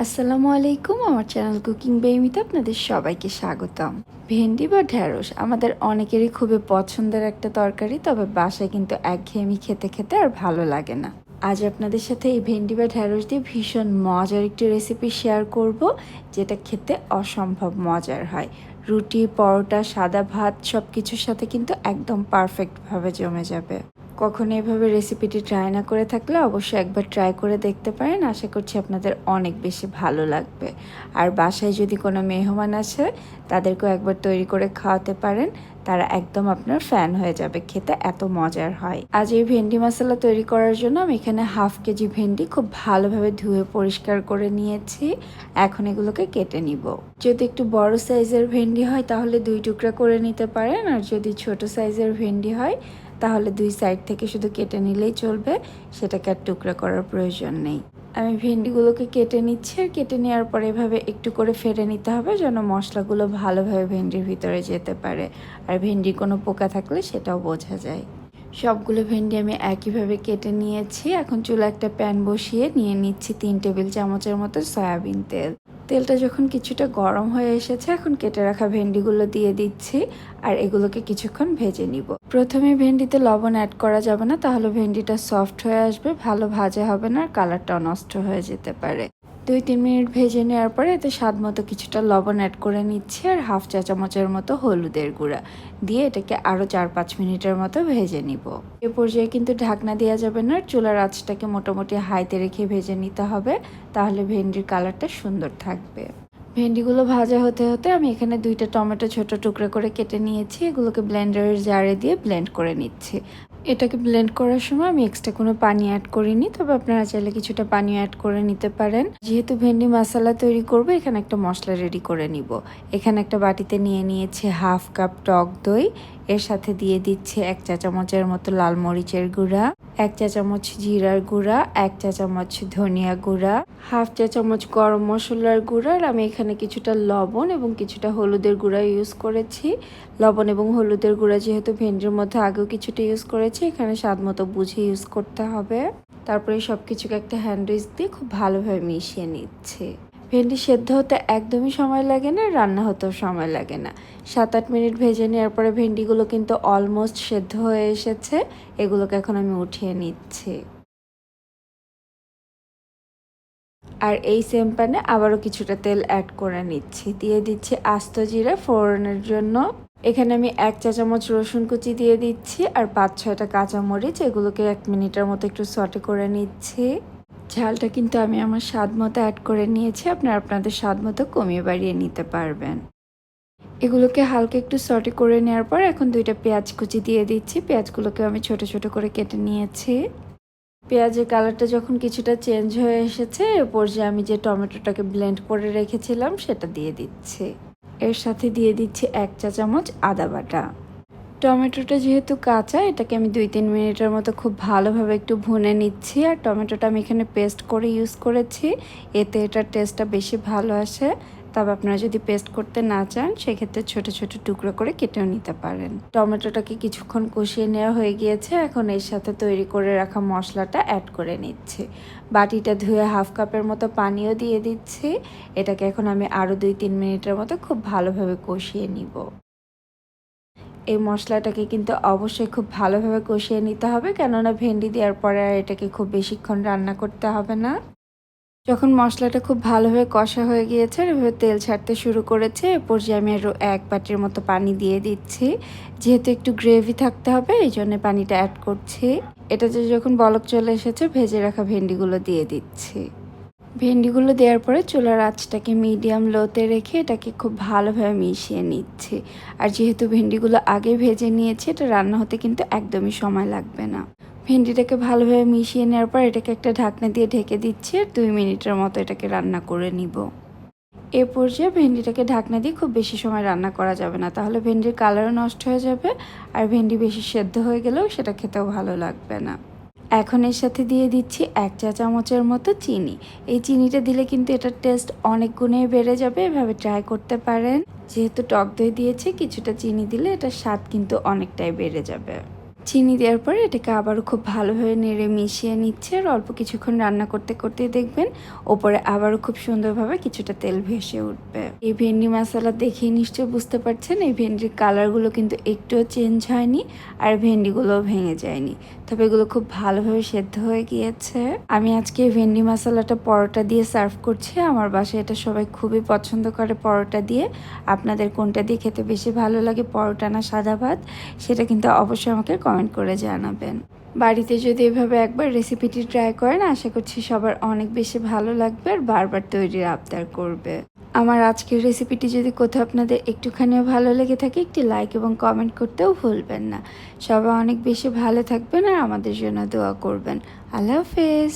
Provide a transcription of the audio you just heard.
আসসালামু আলাইকুম। আমার চ্যানেল কুকিং বেমিতে আপনাদের সবাইকে স্বাগতম। ভেন্ডি বা ঢ্যাঁড়স আমাদের অনেকেরই খুবই পছন্দের একটা তরকারি, তবে বাসায় কিন্তু একঘেয়েমি খেতে খেতে আর ভালো লাগে না। আজ আপনাদের সাথে এই ভেন্ডি বা ঢ্যাঁড়স দিয়ে ভীষণ মজার একটি রেসিপি শেয়ার করব, যেটা খেতে অসম্ভব মজার হয়। রুটি, পরোটা, সাদা ভাত সব কিছুর সাথে কিন্তু একদম পারফেক্টভাবে জমে যাবে। কখনো এভাবে রেসিপিটি ট্রাই না করে থাকলে অবশ্যই একবার ট্রাই করে দেখতে পারেন। আশা করছি আপনাদের অনেক বেশি ভালো লাগবে। আর বাসায় যদি কোনো মেহমান আসে, তাদেরকেও একবার তৈরি করে খাওয়াতে পারেন। তারা একদম আপনার ফ্যান হয়ে যাবে, খেতে এত মজার হয়। আজ এই ভেন্ডি মশলা তৈরি করার জন্য আমি এখানে 1/2 কেজি ভেন্ডি খুব ভালোভাবে ধুয়ে পরিষ্কার করে নিয়েছি। এখন এগুলোকে কেটে নিব। যদি একটু বড় সাইজের ভেন্ডি হয় তাহলে 2 টুকরা করে নিতে পারেন, আর যদি ছোট সাইজের ভেন্ডি হয় তাহলে 2 সাইড থেকে শুধু কেটে নিলেই চলবে, সেটাকে আর টুকরা করার প্রয়োজন নেই। আমি ভেন্ডিগুলোকে কেটে নিচ্ছি, আর কেটে নেওয়ার পরে এভাবে একটু করে ফেটে নিতে হবে যেন মশলাগুলো ভালোভাবে ভেন্ডির ভিতরে যেতে পারে, আর ভেন্ডির কোনো পোকা থাকলে সেটাও বোঝা যায়। সবগুলো ভেন্ডি আমি একইভাবে কেটে নিয়েছি। এখন চুলা একটা প্যান বসিয়ে নিয়ে নিচ্ছি 3 টেবিল চামচের মতো সয়াবিন তেল। তেলটা যখন কিছুটা গরম হয়ে এসেছে, এখন কেটে রাখা ভেন্ডিগুলো দিয়ে দিচ্ছি, আর এগুলোকে কিছুক্ষণ ভেজে নিব। প্রথমে ভেন্ডিতে লবণ অ্যাড করা যাবে না, তাহলে ভেন্ডিটা সফট হয়ে আসবে, ভালো ভাজা হবে না, আর কালারটাও নষ্ট হয়ে যেতে পারে। 2-3 মিনিট ভেজে নেওয়ার পরে এতে স্বাদ মতো কিছুটা লবণ অ্যাড করে নিচ্ছি, আর 1/2 চা চামচের মতো হলুদের গুঁড়া দিয়ে এটাকে আরও 4-5 মিনিটের মতো ভেজে নিব। এ পর্যায়ে কিন্তু ঢাকনা দেওয়া যাবে না, চুলার আঁচটাকে মোটামুটি হাইতে রেখে ভেজে নিতে হবে, তাহলে ভেন্ডির কালারটা সুন্দর থাকবে। ভেন্ডিগুলো ভাজা হতে হতে আমি এখানে 2টা টমেটো ছোট টুকরা করে কেটে নিয়েছি, এগুলোকে ব্লেন্ডারের জারে দিয়ে ব্লেন্ড করে নিচ্ছি। এটাকে ব্লেন্ড করার সময় আমি এক্সট্রা কোনো পানি অ্যাড করিনি, তবে আপনারা চাইলে কিছুটা পানি অ্যাড করে নিতে পারেন। যেহেতু ভেন্ডি মশলা তৈরি করব, এখানে একটা মশলা রেডি করে নিব। এখানে একটা বাটিতে নিয়ে নিয়েছি 1/2 কাপ টক দই, এর সাথে দিয়ে দিচ্ছি 1 চা চামচের মতো লাল মরিচের গুঁড়া, 1 চা চামচ জিরার গুঁড়া, 1 চা চামচ ধনিয়া গুঁড়া, 1/2 চা চামচ গরম মশলার গুঁড়া, আর আমি এখানে কিছুটা লবণ এবং কিছুটা হলুদের গুঁড়া ইউজ করেছি। লবণ এবং হলুদের গুঁড়া যেহেতু ভেন্ডির মধ্যে আগেও কিছুটা ইউজ করেছি, এখানে স্বাদ মতো বুঝে ইউজ করতে হবে। তারপরে সব কিছুকে একটা হ্যান্ড উইচ দিয়ে খুব ভালোভাবে মিশিয়ে নিচ্ছে। ভেন্ডি সেদ্ধ হতে একদমই সময় লাগে না, রান্না হতেও সময় লাগে না। 7-8 মিনিট ভেজে নেওয়ার পরে ভেন্ডিগুলো কিন্তু অলমোস্ট সেদ্ধ হয়ে এসেছে। এগুলোকে এখন আমি উঠিয়ে নিচ্ছি। আর এই সেম প্যানে আবারও কিছুটা তেল অ্যাড করে নিচ্ছি, দিয়ে দিচ্ছি আস্ত জিরা ফোড়নের জন্য। এখানে আমি 1 চা চামচ রসুন কুচি দিয়ে দিচ্ছি, আর 5-6টা কাঁচামরিচ, এগুলোকে 1 মিনিটের মতো একটু সটে করে নিচ্ছি। ঝালটা কিন্তু আমি আমার স্বাদ মতো অ্যাড করে নিয়েছি, আপনারা আপনাদের স্বাদ মতো কমিয়ে বাড়িয়ে নিতে পারবেন। এগুলোকে হালকা একটু সটে করে নেওয়ার পর এখন 2টা পেঁয়াজ কুচি দিয়ে দিচ্ছি। পেঁয়াজগুলোকে আমি ছোট ছোট করে কেটে নিয়েছি। পেঁয়াজের কালারটা যখন কিছুটা চেঞ্জ হয়ে এসেছে, এরপর যে আমি যে টমেটোটাকে ব্লেন্ড করে রেখেছিলাম সেটা দিয়ে দিচ্ছি। এর সাথে দিয়ে দিচ্ছি 1 চা চামচ আদা বাটা। টমেটোটা যেহেতু কাঁচা, এটাকে আমি 2-3 মিনিটের মতো খুব ভালোভাবে একটু ভুনে নিচ্ছি। আর টমেটোটা আমি এখানে পেস্ট করে ইউজ করেছি, এতে এটার টেস্টটা বেশি ভালো আসে। তবে আপনারা যদি পেস্ট করতে না চান, সেক্ষেত্রে ছোট ছোট টুকরো করে কেটেও নিতে পারেন। টমেটোটাকে কিছুক্ষণ কষিয়ে নেওয়া হয়ে গিয়েছে, এখন এর সাথে তৈরি করে রাখা মশলাটা অ্যাড করে নিচ্ছি। বাটিটা ধুয়ে 1/2 কাপের মতো পানিও দিয়ে দিচ্ছি। এটাকে এখন আমি আরও 2-3 মিনিটের মতো খুব ভালোভাবে কষিয়ে নিব। এই মশলাটাকে কিন্তু অবশ্যই খুব ভালোভাবে কষিয়ে নিতে হবে, কেননা ভেন্ডি দেওয়ার পরে আর এটাকে খুব বেশিক্ষণ রান্না করতে হবে না। যখন মশলাটা খুব ভালোভাবে কষা হয়ে গিয়েছে আর এভাবে তেল ছাড়তে শুরু করেছে, এ পর্যায়ে আমি আরও 1 বাটির মতো পানি দিয়ে দিচ্ছি। যেহেতু একটু গ্রেভি থাকতে হবে, এই জন্য পানিটা অ্যাড করছি। এটাতে যখন বলক চলে এসেছে, ভেজে রাখা ভেন্ডিগুলো দিয়ে দিচ্ছি। ভেন্ডিগুলো দেওয়ার পরে চুলার আঁচটাকে মিডিয়াম লোতে রেখে এটাকে খুব ভালোভাবে মিশিয়ে নিচ্ছি। আর যেহেতু ভেন্ডিগুলো আগে ভেজে নিয়েছি, এটা রান্না হতে কিন্তু একদমই সময় লাগবে না। ভেন্ডিটাকে ভালোভাবে মিশিয়ে নেওয়ার পর এটাকে একটা ঢাকনা দিয়ে ঢেকে দিচ্ছি, আর 2 মিনিটের মতো এটাকে রান্না করে নিব। এ পর্যায়ে ভেন্ডিটাকে ঢাকনা দিয়ে খুব বেশি সময় রান্না করা যাবে না, তাহলে ভেন্ডির কালারও নষ্ট হয়ে যাবে, আর ভেন্ডি বেশি সেদ্ধ হয়ে গেলেও সেটা খেতেও ভালো লাগবে না। এখন এর সাথে দিয়ে দিচ্ছি 1 চা চামচের মতো চিনি। এই চিনিটা দিলে কিন্তু এটার টেস্ট অনেক গুণেই বেড়ে যাবে, এভাবে ট্রাই করতে পারেন। যেহেতু টক দই দিয়েছি, কিছুটা চিনি দিলে এটার স্বাদ কিন্তু অনেকটাই বেড়ে যাবে। চিনি দেওয়ার পরে এটাকে আবারও খুব ভালোভাবে নেড়ে মিশিয়ে নিচ্ছে আর অল্প কিছুক্ষণ রান্না করতে করতে দেখবেন ওপরে আবারও খুব সুন্দরভাবে কিছুটা তেল ভেসে উঠবে। এই ভেন্ডি মশলা দেখেই নিশ্চয়ই বুঝতে পারছেন এই ভেন্ডির কালারগুলো কিন্তু একটুও চেঞ্জ হয়নি আর ভেন্ডিগুলোও ভেঙে যায়নি, তবে এগুলো খুব ভালোভাবে সেদ্ধ হয়ে গিয়েছে। আমি আজকে ভেন্ডি মশলাটা পরোটা দিয়ে সার্ভ করছি। আমার বাসায় এটা সবাই খুবই পছন্দ করে পরোটা দিয়ে। আপনাদের কোনটা দিয়ে খেতে বেশি ভালো লাগে, পরোটা না সাদা ভাত, সেটা কিন্তু অবশ্যই আমাকে কমেন্ট করে জানাবেন। বাড়িতে যদি এভাবে একবার রেসিপিটি ট্রাই করেন আশা করছি সবার অনেক বেশি ভালো লাগবে আর বারবার তৈরির আবদার করবে। আমার আজকের রেসিপিটি যদি কোথাও আপনাদের একটুখানিও ভালো লেগে থাকে একটি লাইক এবং কমেন্ট করতেও ভুলবেন না। সবাই অনেক বেশি ভালো থাকবেন আর আমাদের জন্য দোয়া করবেন। আল্লাহ হাফেজ।